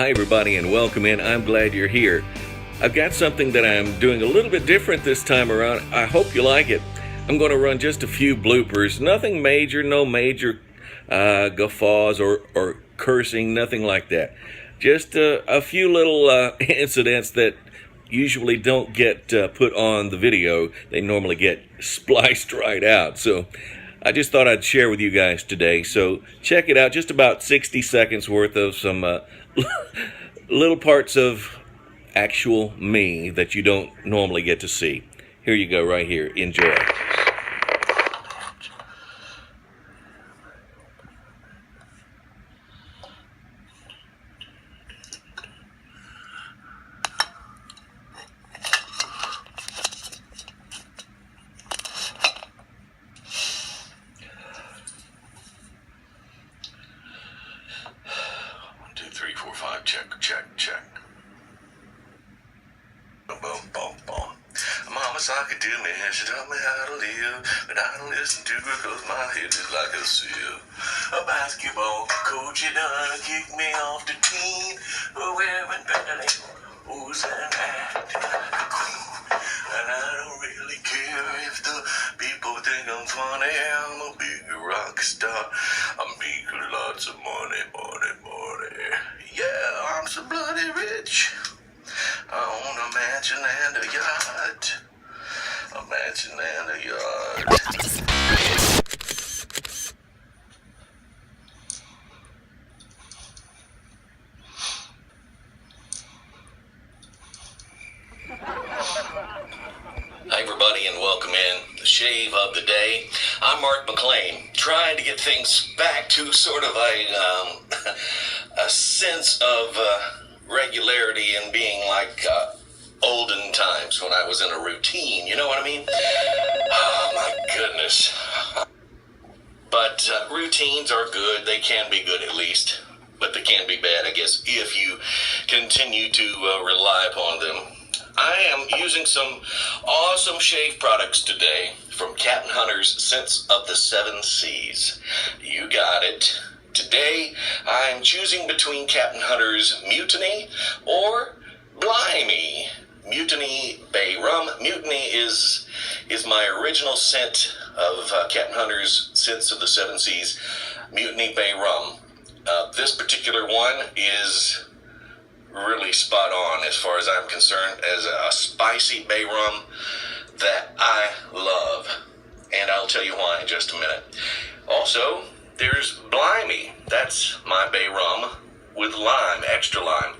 Hi everybody and welcome in. I'm glad you're here. I've got something that I'm doing a little bit different this time around. I hope you like it. I'm going to run just a few bloopers. Nothing major, no major guffaws or cursing, nothing like that. Just a few little incidents that usually don't get put on the video. They normally get spliced right out. So I just thought I'd share with you guys today. So check it out. Just about 60 seconds worth of some little parts of actual me that you don't normally get to see. Here you go right here. Enjoy. Check. Boom, boom, boom. Mama sock it to me, she taught me how to live, but I don't listen to her cause my head is like a sieve. A basketball coach, you done kicked me off the team, for wearing belly, who's an acting like a queen. And I don't really care if the people think I'm funny, I'm a big rock star, I make lots of money. Yeah, I'm so bloody rich. I own a mansion and a yacht. A mansion and a yacht. Hi everybody and welcome in the shave of the day. I'm Mark McLean, trying to get things back to sort of a sense of regularity and being like olden times when I was in a routine, you know what I mean? Oh my goodness. But routines are good, they can be good at least, but they can be bad, I guess, if you continue to rely upon them. I am using some awesome shave products today from Captain Hunter's Scents of the Seven Seas. You got it. Today, I'm choosing between Captain Hunter's Mutiny or Blimey. Mutiny Bay Rum. Mutiny is my original scent of Captain Hunter's Scents of the Seven Seas, Mutiny Bay Rum. This particular one is really spot on as far as I'm concerned as a spicy bay rum that I love. And I'll tell you why in just a minute. Also, there's Blimey. That's my bay rum with lime, extra lime.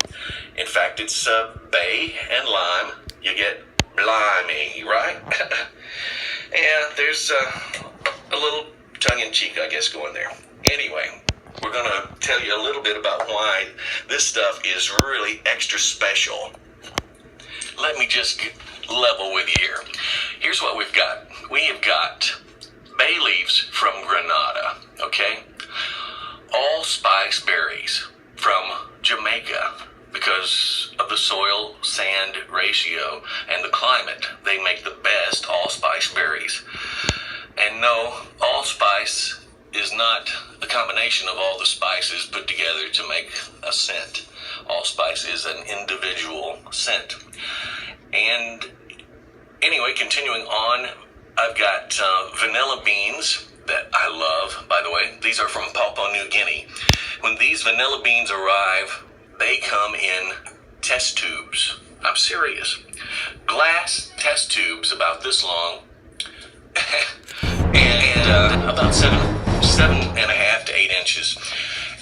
In fact, it's bay and lime. You get Blimey, right? And there's a little tongue-in-cheek, I guess, going there. Anyway, we're going to tell you a little bit about why this stuff is really extra special. Let me just level with you here. Here's what we've got. We have got bay leaves from Grenada, okay? Allspice berries from Jamaica. Because of the soil sand ratio and the climate, they make the best allspice berries. And no, allspice is not the combination of all the spices put together to make a scent. Allspice is an individual scent. And anyway, continuing on, I've got vanilla beans that I love, by the way. These are from Papua New Guinea. When these vanilla beans arrive, they come in test tubes. I'm serious. Glass test tubes about this long and about seven and a half to 8 inches.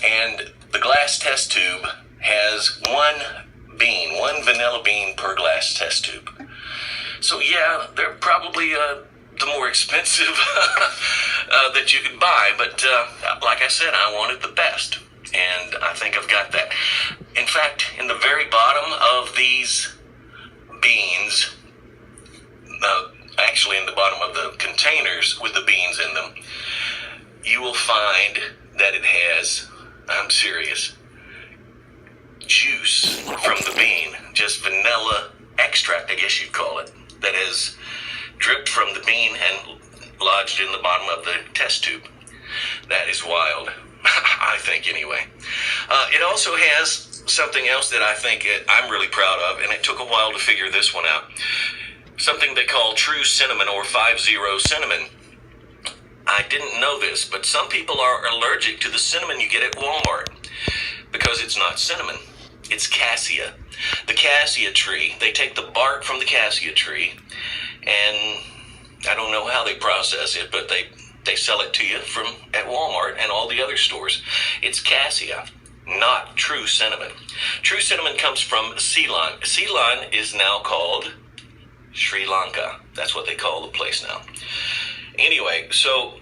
And the glass test tube has one vanilla bean per glass test tube. So yeah, they're probably the more expensive that you could buy, but like I said, I wanted the best, and I think I've got that. In fact, in the very bottom of these beans, actually in the bottom of the containers with the beans in them, you will find that it has, I'm serious, juice from the bean, just vanilla extract, I guess you'd call it, that has dripped from the bean and lodged in the bottom of the test tube. That is wild. I think anyway. It also has something else that I think I'm really proud of, and it took a while to figure this one out. Something they call true cinnamon or 5-0 cinnamon. I didn't know this, but some people are allergic to the cinnamon you get at Walmart because it's not cinnamon. It's cassia. The cassia tree. They take the bark from the cassia tree, and I don't know how they process it, but they sell it to you from at Walmart and all the other stores. It's cassia, not true cinnamon. True cinnamon comes from Ceylon. Ceylon is now called Sri Lanka. That's what they call the place now. Anyway, so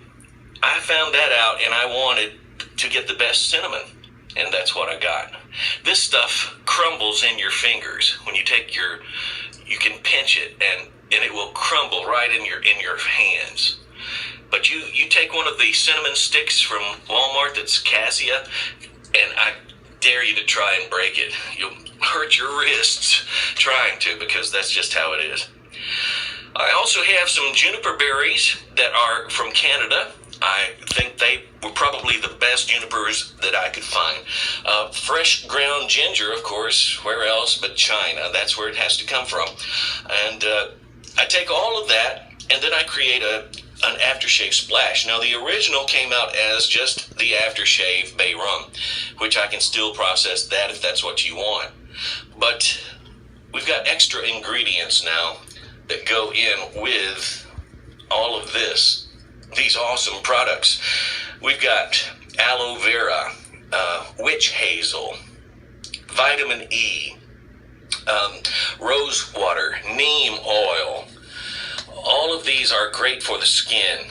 I found that out, and I wanted to get the best cinnamon, and that's what I got. This stuff crumbles in your fingers. When you take you can pinch it, and it will crumble right in your hands. But you take one of the cinnamon sticks from Walmart that's cassia, and I dare you to try and break it. You'll hurt your wrists trying to, because that's just how it is. I also have some juniper berries that are from Canada. I think they were probably the best junipers that I could find. Fresh ground ginger, of course, where else but China? That's where it has to come from. And I take all of that, and then I create an aftershave splash. Now, the original came out as just the aftershave bay rum, which I can still process that if that's what you want. But we've got extra ingredients now that go in with all of these awesome products. We've got aloe vera, witch hazel, vitamin E, rose water, neem oil. All of these are great for the skin.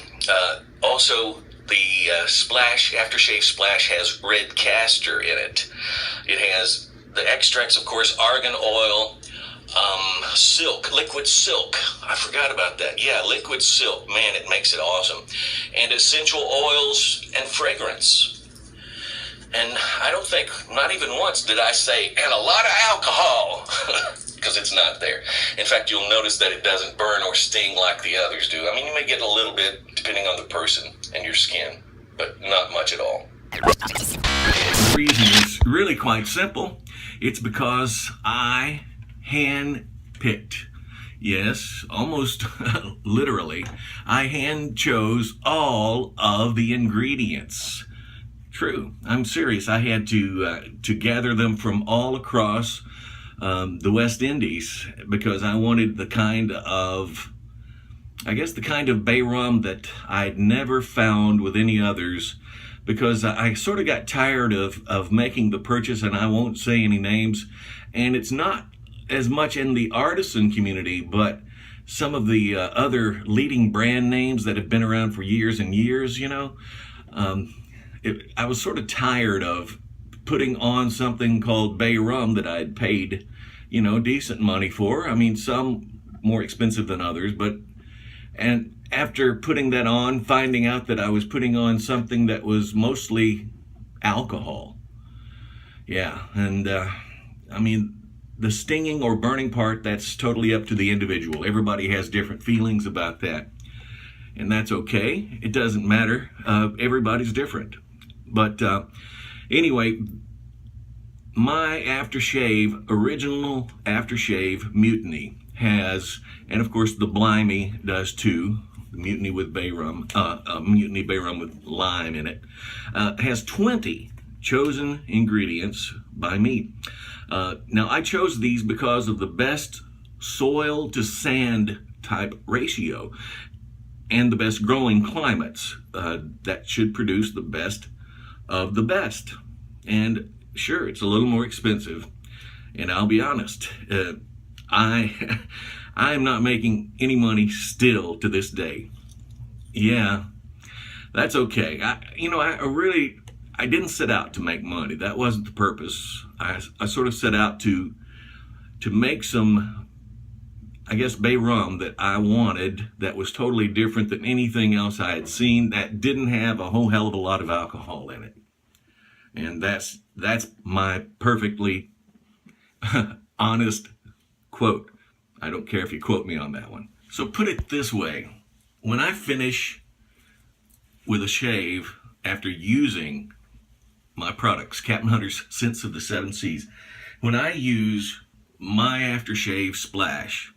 Also, the aftershave splash has red castor in it. It has the extracts, of course, argan oil, silk, liquid silk. I forgot about that. Yeah, liquid silk. Man, it makes it awesome. And essential oils and fragrance. And I don't think, not even once did I say, and a lot of alcohol, because it's not there. In fact, you'll notice that it doesn't burn or sting like the others do. I mean, you may get a little bit depending on the person and your skin, but not much at all. The reason is really quite simple. It's because I hand-picked. Yes, almost literally. I hand chose all of the ingredients. True, I'm serious. I had to gather them from all across the West Indies because I wanted the kind of bay rum that I'd never found with any others, because I sort of got tired of making the purchase, and I won't say any names, and it's not as much in the artisan community, but some of the other leading brand names that have been around for years and years, I was sort of tired of putting on something called bay rum that I'd paid, decent money for. I mean, some more expensive than others, and after putting that on, finding out that I was putting on something that was mostly alcohol. Yeah, and I mean, the stinging or burning part, that's totally up to the individual. Everybody has different feelings about that, and that's okay. It doesn't matter. Everybody's different. But anyway, my original aftershave Mutiny has, and of course the Blimey does too, the Mutiny with bay rum, Mutiny bay rum with lime in it, has 20 chosen ingredients by me. Now, I chose these because of the best soil to sand type ratio and the best growing climates that should produce the best of the best. And sure, it's a little more expensive, and I'll be honest, I am not making any money still to this day. Yeah, that's okay. I didn't set out to make money. That wasn't the purpose. I sort of set out to make some, bay rum that I wanted that was totally different than anything else I had seen that didn't have a whole hell of a lot of alcohol in it. And that's my perfectly honest quote. I don't care if you quote me on that one. So put it this way. When I finish with a shave after using my products, Captain Hunter's Scents of the Seven Seas. When I use my aftershave splash,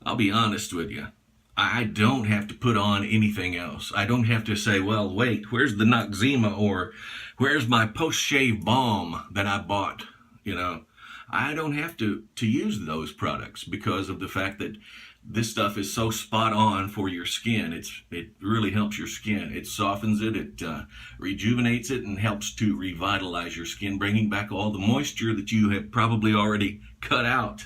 I'll be honest with you, I don't have to put on anything else. I don't have to say, well, wait, where's the Noxzema, or where's my post-shave balm that I bought? You know, I don't have to use those products because of the fact that this stuff is so spot on for your skin. It really helps your skin. It softens it, it rejuvenates it, and helps to revitalize your skin, bringing back all the moisture that you have probably already cut out.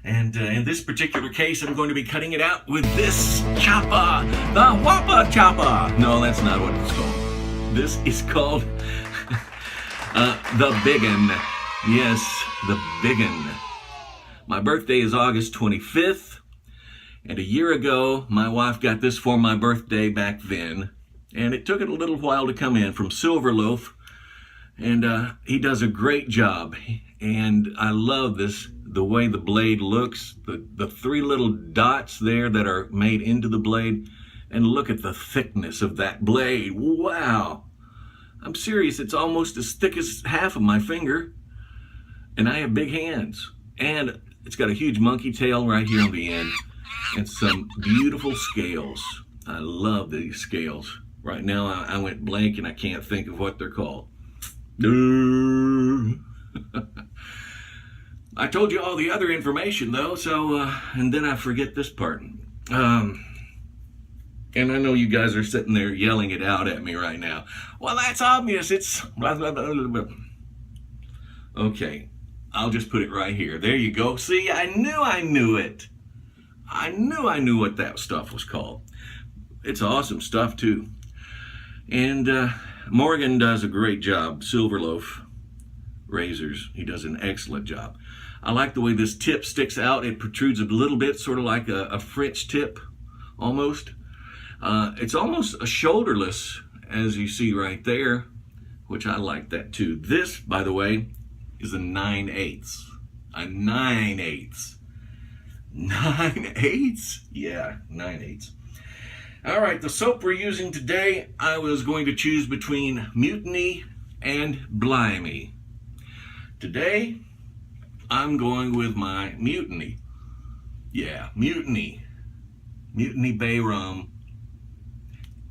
And in this particular case, I'm going to be cutting it out with this chopper, the Whopper Chopper. No, that's not what it's called. This is called the Biggin. Yes, the Biggin. My birthday is August 25th, and a year ago, my wife got this for my birthday back then, and it took it a little while to come in from Silverloaf, and he does a great job, and I love this. The way the blade looks, the three little dots there that are made into the blade, and look at the thickness of that blade. Wow. I'm serious, it's almost as thick as half of my finger, and I have big hands. And it's got a huge monkey tail right here on the end, and some beautiful scales. I love these scales. Right now I went blank and I can't think of what they're called. I told you all the other information though, so, and then I forget this part. And I know you guys are sitting there yelling it out at me right now. Well, that's obvious, it's blah, blah, blah, blah, blah. Okay, I'll just put it right here. There you go. See, I knew it. I knew what that stuff was called. It's awesome stuff too. And Morgan does a great job, Silverloaf razors. He does an excellent job. I like the way this tip sticks out. It protrudes a little bit, sort of like a French tip, almost. It's almost a shoulderless, as you see right there, which I like that too. This, by the way, is a 9/8. A 9/8. 9/8? Yeah, 9/8. All right, the soap we're using today, I was going to choose between Mutiny and Blimey. Today, I'm going with my Mutiny. Yeah, Mutiny. Mutiny Bay Rum.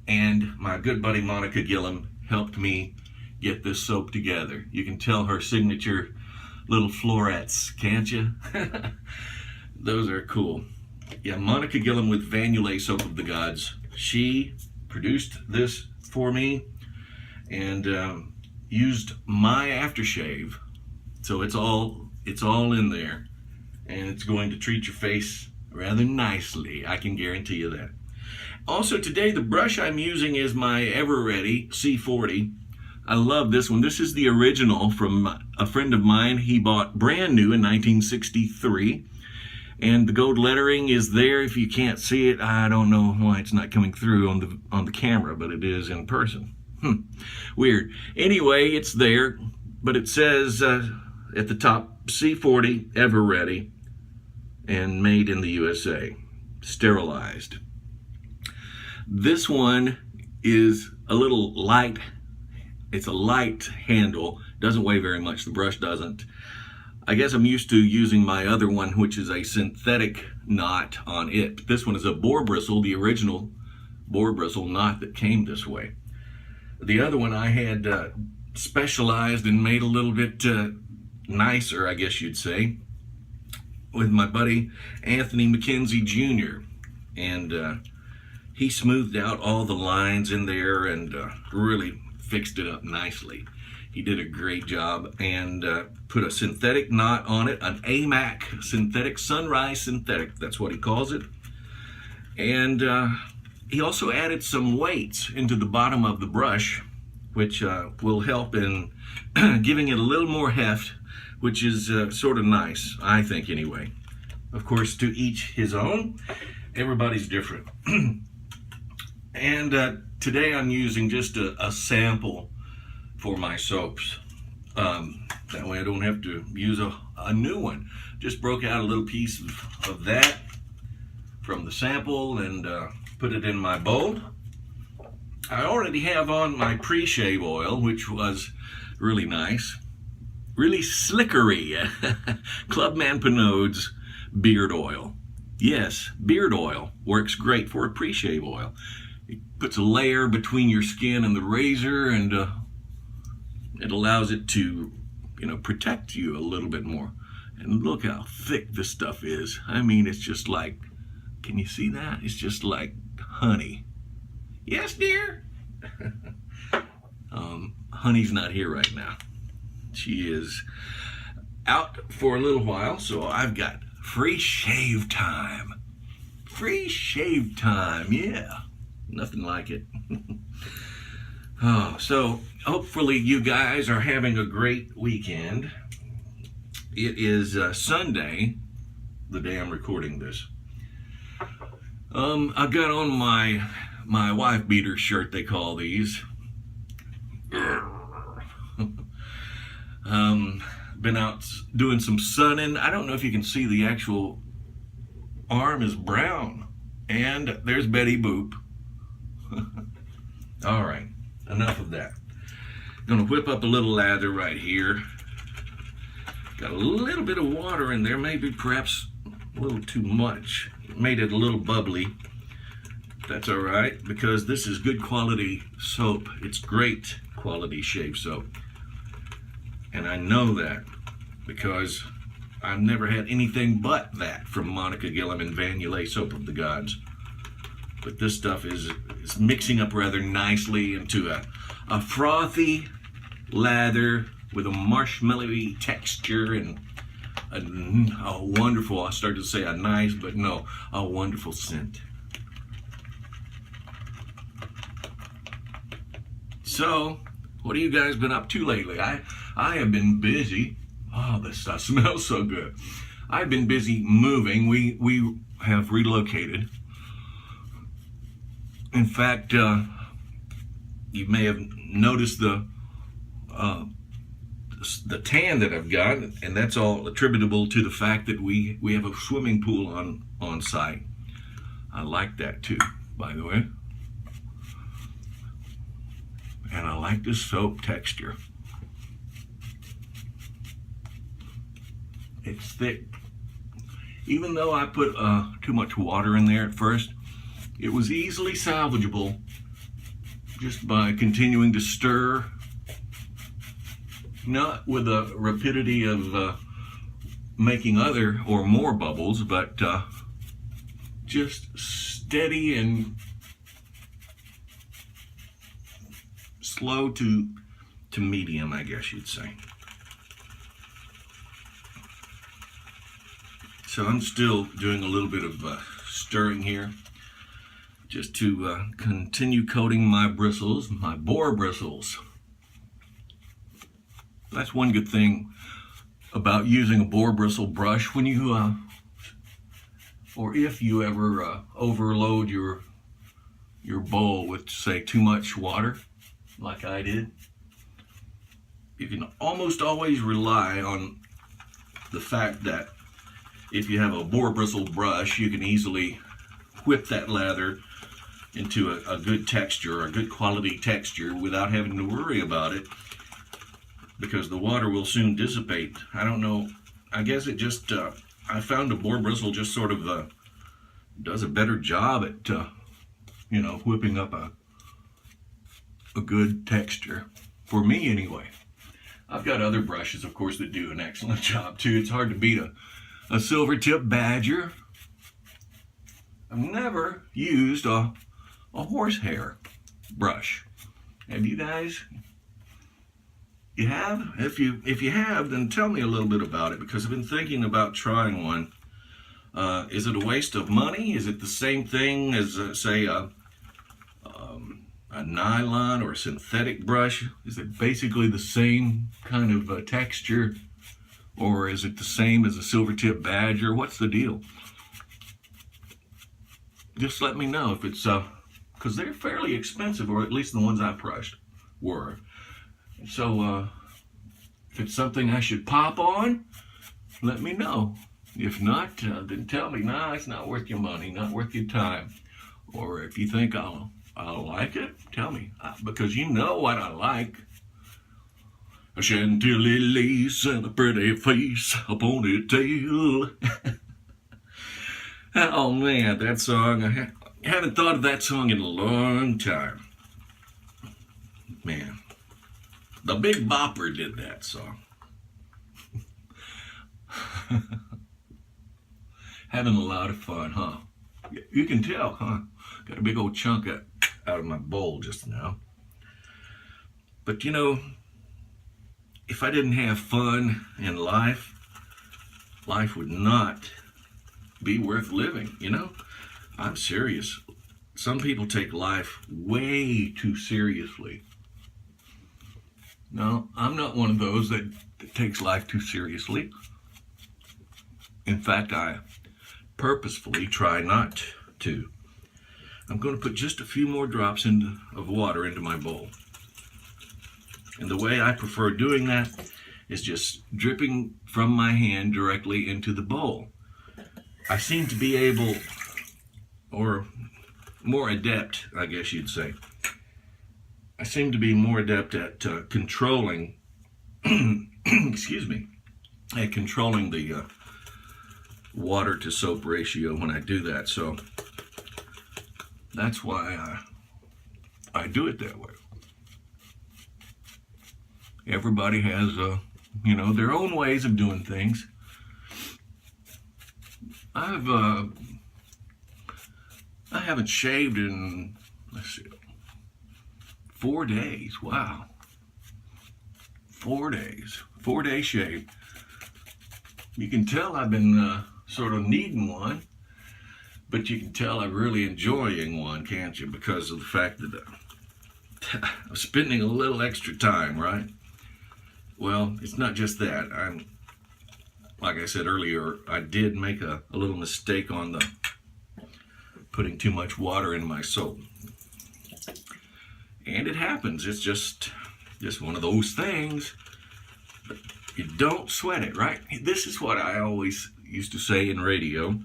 And my good buddy Monica Gillum helped me get this soap together. You can tell her signature little florets, can't you? Those are cool. Yeah, Monica Gillum with Vanulay Soap of the Gods. She produced this for me and used my aftershave. So it's all in there, and it's going to treat your face rather nicely. I can guarantee you that. Also today, the brush I'm using is my Ever Ready C40. I love this one. This is the original from a friend of mine. He bought brand new in 1963. And the gold lettering is there. If you can't see it, I don't know why it's not coming through on the camera, but it is in person. Weird. Anyway, it's there, but it says at the top, C40 Ever Ready and made in the USA, sterilized. This one is a little light. It's a light handle, doesn't weigh very much, the brush doesn't. I guess I'm used to using my other one, which is a synthetic knot on it. This one is a boar bristle, the original boar bristle knot that came this way. The other one I had specialized and made a little bit nicer, I guess you'd say, with my buddy Anthony McKenzie Jr. And he smoothed out all the lines in there and really fixed it up nicely. He did a great job and put a synthetic knot on it, an AMAC synthetic, Sunrise synthetic, that's what he calls it. And he also added some weights into the bottom of the brush, which will help in giving it a little more heft, which is sort of nice, I think anyway. Of course, to each his own. Everybody's different. And today I'm using just a sample for my soaps. That way I don't have to use a new one. Just broke out a little piece of that from the sample and put it in my bowl. I already have on my pre-shave oil, which was really nice. Really slickery. Clubman Pinod's beard oil. Yes, beard oil works great for a pre-shave oil. It puts a layer between your skin and the razor, and it allows it to, protect you a little bit more. And look how thick this stuff is. I mean, it's just like, can you see that? It's just like honey. Yes, dear. Honey's not here right now. She is out for a little while, so I've got free shave time. Free shave time, yeah. Nothing like it. So hopefully you guys are having a great weekend. It is Sunday, the day I'm recording this. I got on my wife beater shirt, they call these. Been out doing some sunning. I don't know if you can see the actual arm is brown. And there's Betty Boop. All right, enough of that. Gonna whip up a little lather right here. Got a little bit of water in there, maybe perhaps a little too much. Made it a little bubbly. That's all right, because this is good quality soap. It's great quality shave soap. And I know that because I've never had anything but that from Monica Gillum and Vanulay Soap of the Gods. But this stuff is mixing up rather nicely into a frothy lather with a marshmallowy texture and a wonderful, I started to say a nice, but no, a wonderful scent. So, what have you guys been up to lately? I have been busy. Oh, this stuff smells so good. I've been busy moving. We have relocated. In fact, you may have noticed the tan that I've got, and that's all attributable to the fact that we have a swimming pool on site. I like that too, by the way. And I like the soap texture. It's thick. Even though I put too much water in there at first, it was easily salvageable just by continuing to stir. Not with the rapidity of making other or more bubbles, but just steady and slow to medium, I guess you'd say. So I'm still doing a little bit of stirring here, just to continue coating my bristles, my boar bristles. That's one good thing about using a boar bristle brush when you, or if you ever overload your bowl with, say, too much water, like I did. You can almost always rely on the fact that if you have a boar bristle brush, you can easily whip that lather into a good texture, a good quality texture, without having to worry about it, because the water will soon dissipate. I don't know, I guess it just, I found a boar bristle just sort of does a better job at, whipping up a good texture, for me anyway. I've got other brushes, of course, that do an excellent job too. It's hard to beat a silver tip badger. I've never used a horsehair brush. Have you guys? You have? If you have, then tell me a little bit about it, because I've been thinking about trying one. Is it a waste of money? Is it the same thing as, say, a nylon or a synthetic brush? Is it basically the same kind of texture? Or is it the same as a silver tip badger? What's the deal? Just let me know if it's, because they're fairly expensive, or at least the ones I brushed were. So, if it's something I should pop on, let me know. If not, then tell me, nah, it's not worth your money, not worth your time. Or if you think I'll I like it? Tell me. Because you know what I like. A Chantilly lace and a pretty face, a ponytail. Oh man, that song, I haven't thought of that song in a long time. Man, the Big Bopper did that song. Having a lot of fun, huh? You can tell, huh? Got a big old chunk out of my bowl just now. But you know, if I didn't have fun in life, life would not be worth living, you know? I'm serious. Some people take life way too seriously. No, I'm not one of those that takes life too seriously. In fact, I purposefully try not to. I'm going to put just a few more drops of water into my bowl. And the way I prefer doing that is just dripping from my hand directly into the bowl. I seem to be able, or more adept, I guess you'd say. I seem to be more adept at controlling, excuse me, at controlling the water to soap ratio when I do that. So that's why I do it that way. Everybody has, you know, their own ways of doing things. I haven't shaved in, let's see, 4 days. Wow. 4 days. 4-day shave. You can tell I've been sort of needing one, but you can tell I'm really enjoying one, can't you? Because of the fact that I'm spending a little extra time, right? Well, it's not just that. Like I said earlier, I did make a little mistake on the putting too much water in my soap. And it happens. It's just one of those things. But you don't sweat it, right? This is what I always used to say in radio.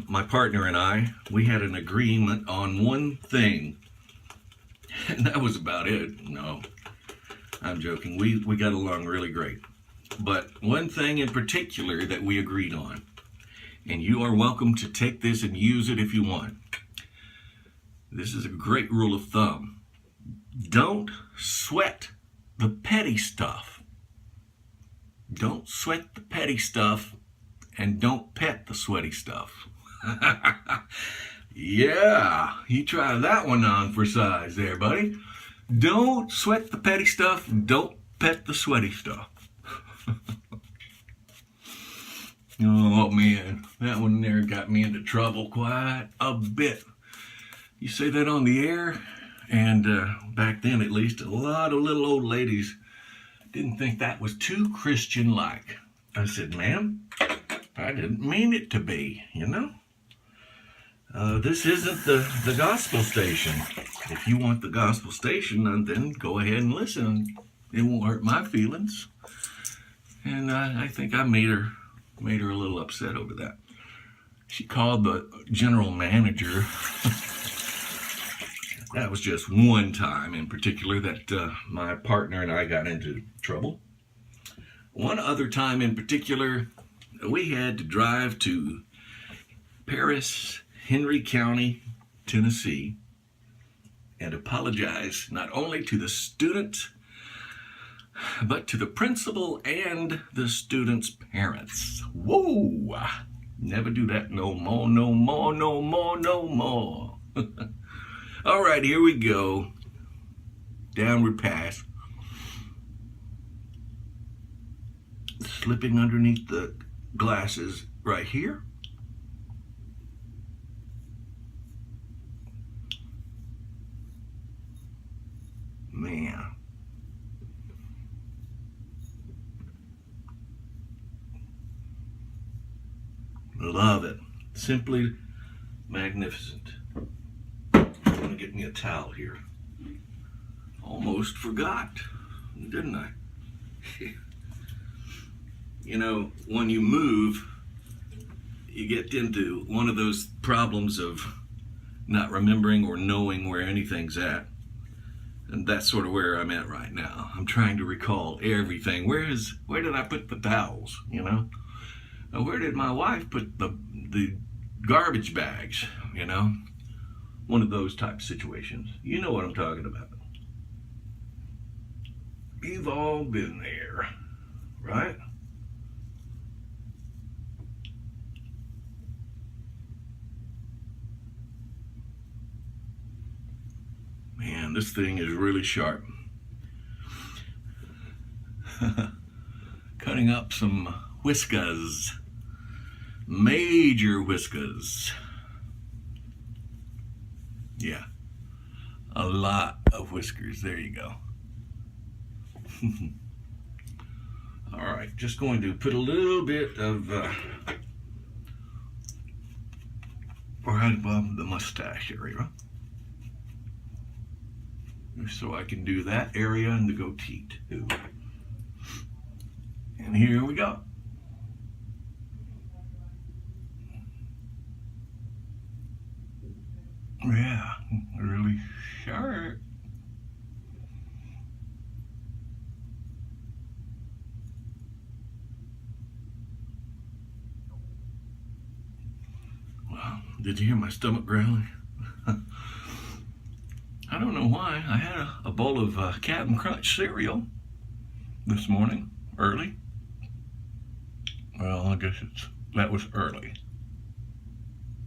My partner and I, we had an agreement on one thing. And that was about it. No, I'm joking. We got along really great. But one thing in particular that we agreed on, and you are welcome to take this and use it if you want. This is a great rule of thumb. Don't sweat the petty stuff. Don't sweat the petty stuff, and don't pet the sweaty stuff. Yeah, you try that one on for size there, buddy. Don't sweat the petty stuff, don't pet the sweaty stuff. Oh man, that one there got me into trouble quite a bit. You say that on the air, and back then at least, a lot of little old ladies didn't think that was too Christian-like. I said, ma'am, I didn't mean it to be, you know? This isn't the gospel station. If you want the gospel station, then go ahead and listen. It won't hurt my feelings. And I think I made her a little upset over that. She called the general manager. That was just one time in particular that my partner and I got into trouble. One other time in particular, we had to drive to Paris, Henry County, Tennessee, and apologize not only to the students, but to the principal and the students' parents. Whoa! Never do that no more, no more, no more, no more. All right, here we go. Downward pass. Slipping underneath the glasses right here. Man. Love it. Simply magnificent. I'm gonna get me a towel here. Almost forgot, didn't I? You know, when you move, you get into one of those problems of not remembering or knowing where anything's at. And that's sort of where I'm at right now. I'm trying to recall everything. Where did I put the towels, you know? Where did my wife put the garbage bags, you know? One of those type of situations. You know what I'm talking about. We've all been there, right? Man, this thing is really sharp. Cutting up some whiskas. Major whiskas. Yeah. A lot of whiskers. There you go. All right, just going to put a little bit of right above the mustache area, so I can do that area and the goatee too. And here we go. Yeah, really sharp. Wow, did you hear my stomach growling? I don't know why. I had a bowl of Captain Crunch cereal this morning, early. Well, I guess that was early.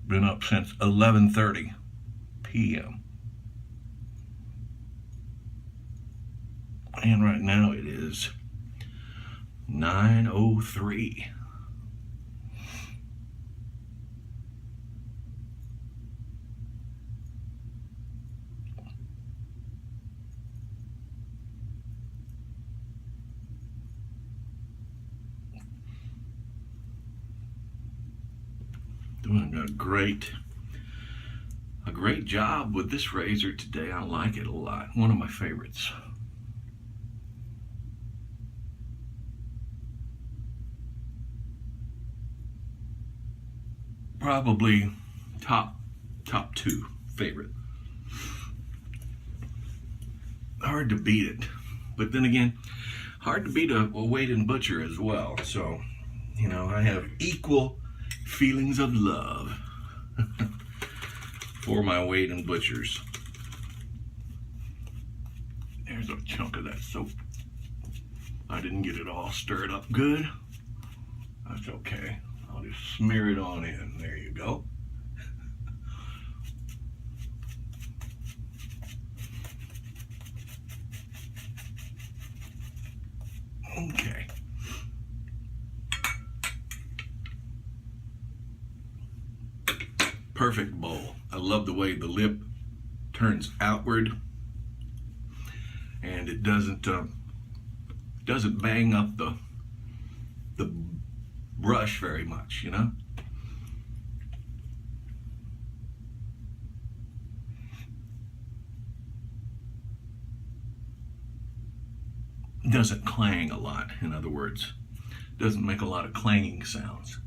Been up since 11:30 p.m. And right now it is 9:03. Doing a great job with this razor today. I like it a lot. One of my favorites. Probably top two favorite. Hard to beat it, but then again, hard to beat a Wade and Butcher as well. So, you know, I have equal feelings of love for my Wade and Butchers. There's a chunk of that soap. I didn't get it all stirred up good. That's okay. I'll just smear it on in. There you go. Okay. Perfect bowl. I love the way the lip turns outward, and it doesn't bang up the brush very much, you know. It doesn't clang a lot, in other words. It doesn't make a lot of clanging sounds.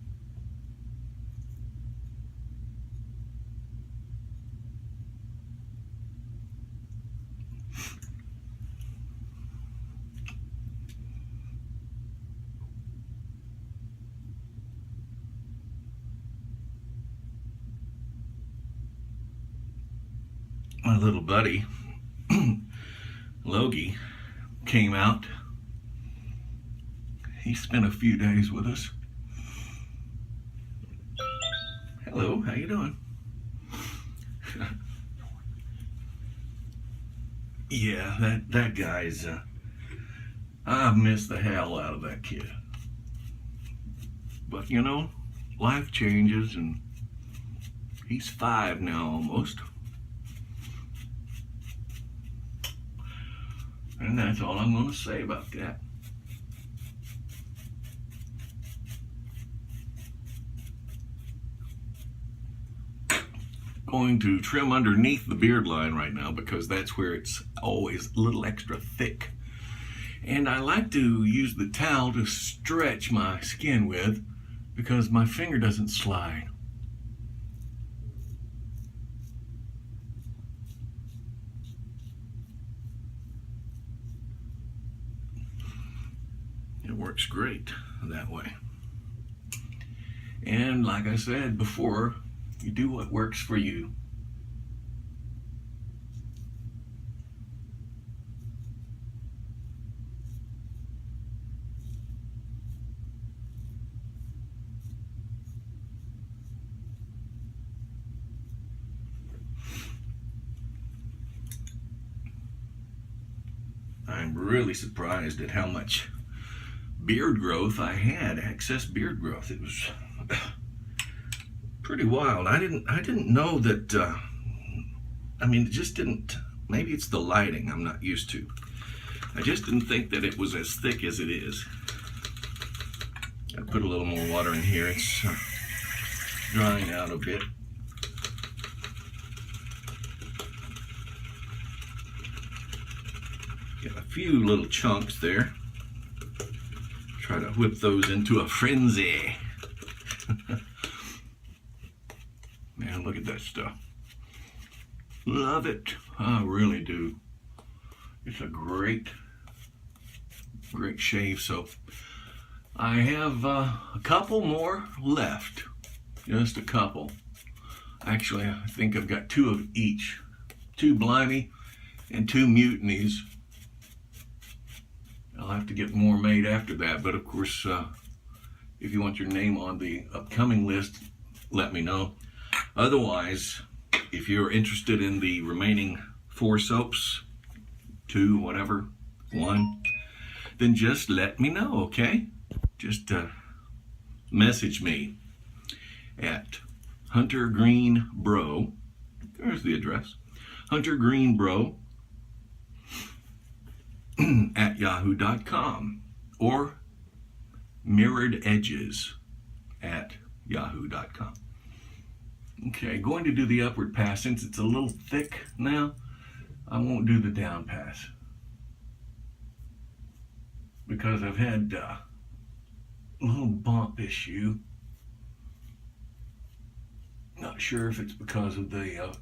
My little buddy, Logie, came out. He spent a few days with us. Hello, how you doing? Yeah, that guy's, I miss the hell out of that kid. But you know, life changes, and he's 5 now almost. And that's all I'm going to say about that. Going to trim underneath the beard line right now because that's where it's always a little extra thick. And I like to use the towel to stretch my skin with because my finger doesn't slide. works great that way. And like I said before, you do what works for you. I'm really surprised at how much beard growth I had, excess beard growth. It was pretty wild. I didn't know that, I mean, it just didn't, maybe it's the lighting I'm not used to. I just didn't think that it was as thick as it is. I'll put a little more water in here. It's drying out a bit. Got a few little chunks there. Try to whip those into a frenzy. Man, look at that stuff. Love it. I really do. It's a great shave. So I have a couple more left. Just a couple. Actually, I think I've got 2 of each. 2 Blimey and 2 Mutinies. I'll have to get more made after that, but of course, if you want your name on the upcoming list, let me know. Otherwise, if you're interested in the remaining 4 soaps, 2, whatever, 1, then just let me know, okay? Just message me at Hunter Green Bro. There's the address. Hunter Green Bro at yahoo.com or mirrored edges at yahoo.com. Okay, going to do the upward pass. Since it's a little thick now, I won't do the down pass because I've had a little bump issue. Not sure if it's because of the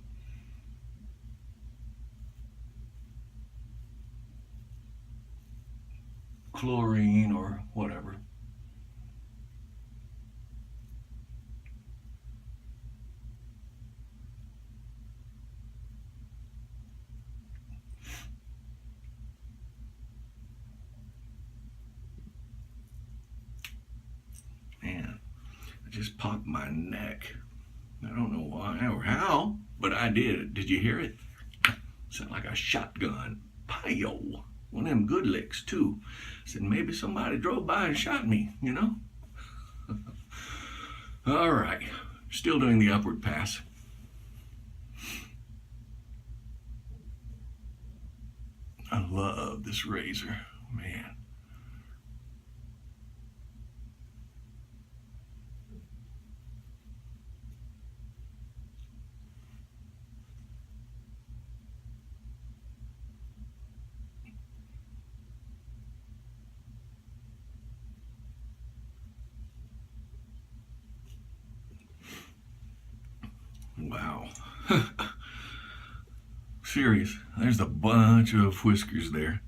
chlorine or whatever. Man, I just popped my neck. I don't know why or how, but I did. Did you hear it? Sound like a shotgun. Pow! One of them good licks too. I said maybe somebody drove by and shot me, you know? All right, still doing the upward pass. I love this razor, man. Wow. Serious. There's a bunch of whiskers there.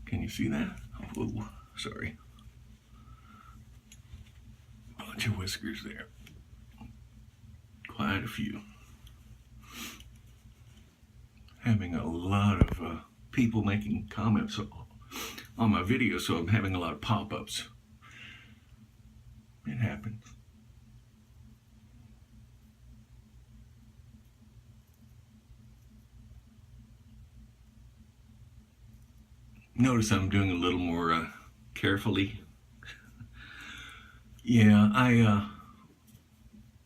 Can you see that? Oh, sorry. Bunch of whiskers there. Quite a few. Having a lot of people making comments on my video, so I'm having a lot of pop-ups. It happens. Notice I'm doing a little more carefully. Yeah, I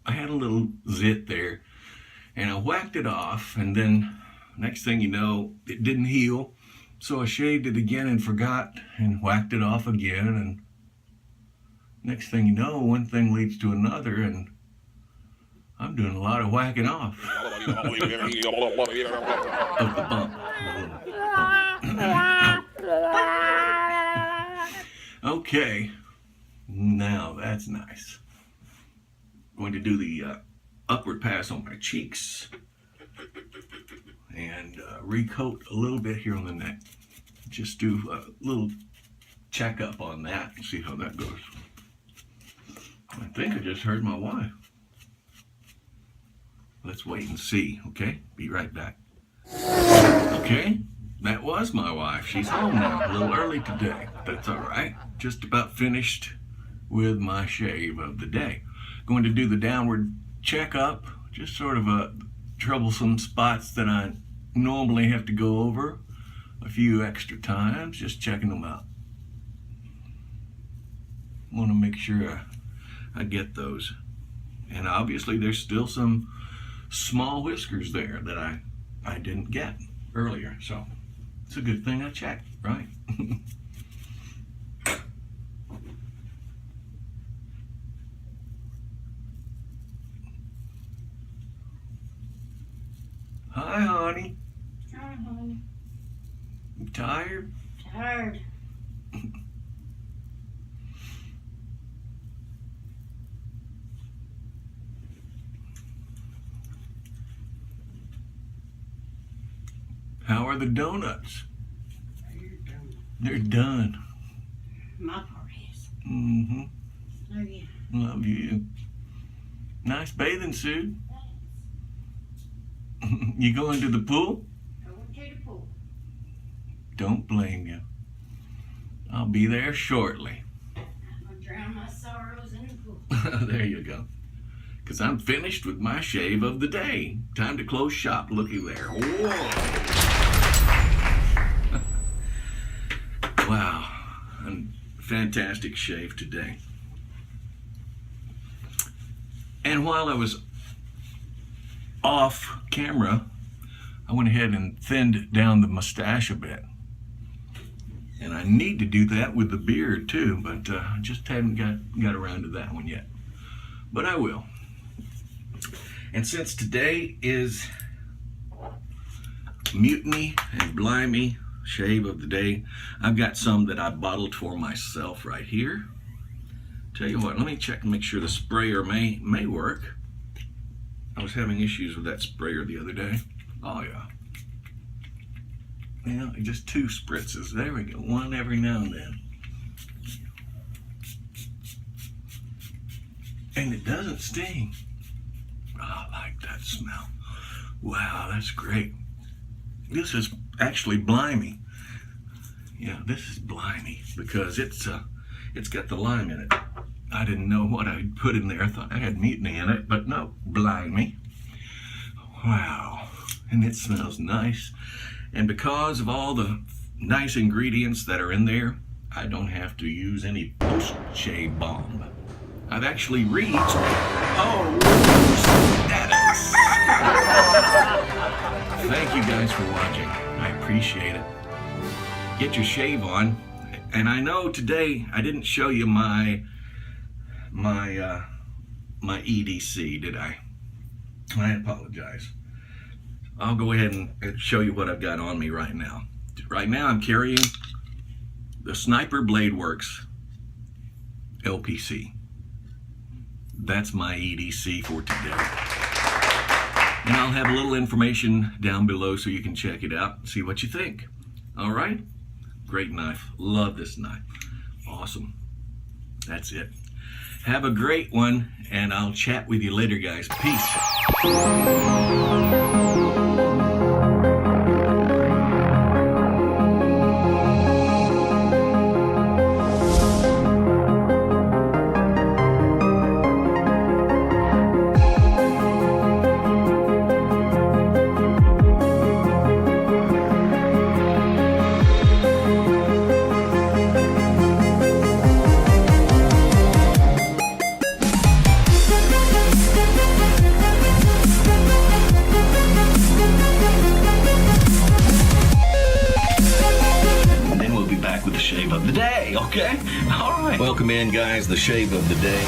had a little zit there, and I whacked it off, and then next thing you know, it didn't heal, so I shaved it again and forgot, and whacked it off again, and next thing you know, one thing leads to another, and I'm doing a lot of whacking off of the bump. Okay, now that's nice. Going to do the upward pass on my cheeks and recoat a little bit here on the neck. Just do a little check up on that and see how that goes. I think I just heard my wife. Let's wait and see, okay? Be right back. Okay, that was my wife. She's home now, a little early today. That's all right. Just about finished with my shave of the day. Going to do the downward checkup, just sort of a troublesome spots that I normally have to go over a few extra times, just checking them out. Want to make sure I get those. And obviously there's still some small whiskers there that I didn't get earlier, so it's a good thing I checked, right? Hi, honey. Hi, honey. You tired? Tired. How are the donuts? They're done. They're done. My part is. Mm-hmm. Love you. Love you. Nice bathing suit. You going to the pool? I went to the pool. Don't blame you. I'll be there shortly. I'm gonna drown my sorrows in the pool. There you go. Because I'm finished with my shave of the day. Time to close shop. Looky there. Whoa. Wow. A fantastic shave today. And while I was off camera, I went ahead and thinned down the mustache a bit. And I need to do that with the beard too, but I just haven't got around to that one yet. But I will. And since today is Mutiny and Blimey shave of the day, I've got some that I bottled for myself right here. Tell you what, let me check and make sure the sprayer may work. I was having issues with that sprayer the other day. Oh yeah. Yeah, just 2 spritzes. There we go. One every now and then. And it doesn't sting. Oh, I like that smell. Wow, that's great. This is actually Blimey. Yeah, this is Blimey because it's got the lime in it. I didn't know what I'd put in there. I thought I had mutiny in it, but no, Blimey. Wow, and it smells nice. And because of all the nice ingredients that are in there, I don't have to use any post-shave balm. I've actually reached status. Thank you guys for watching. I appreciate it. Get your shave on. And I know today I didn't show you my EDC, did I? I apologize. I'll go ahead and show you what I've got on me right now. Right now I'm carrying the Sniper Bladeworks LPC. That's my EDC for today. And I'll have a little information down below so you can check it out and see what you think. All right? Great knife. Love this knife. Awesome. That's it. Have a great one, and I'll chat with you later, guys. Peace. Shave of the day, okay? All right. Welcome in, guys, the shave of the day.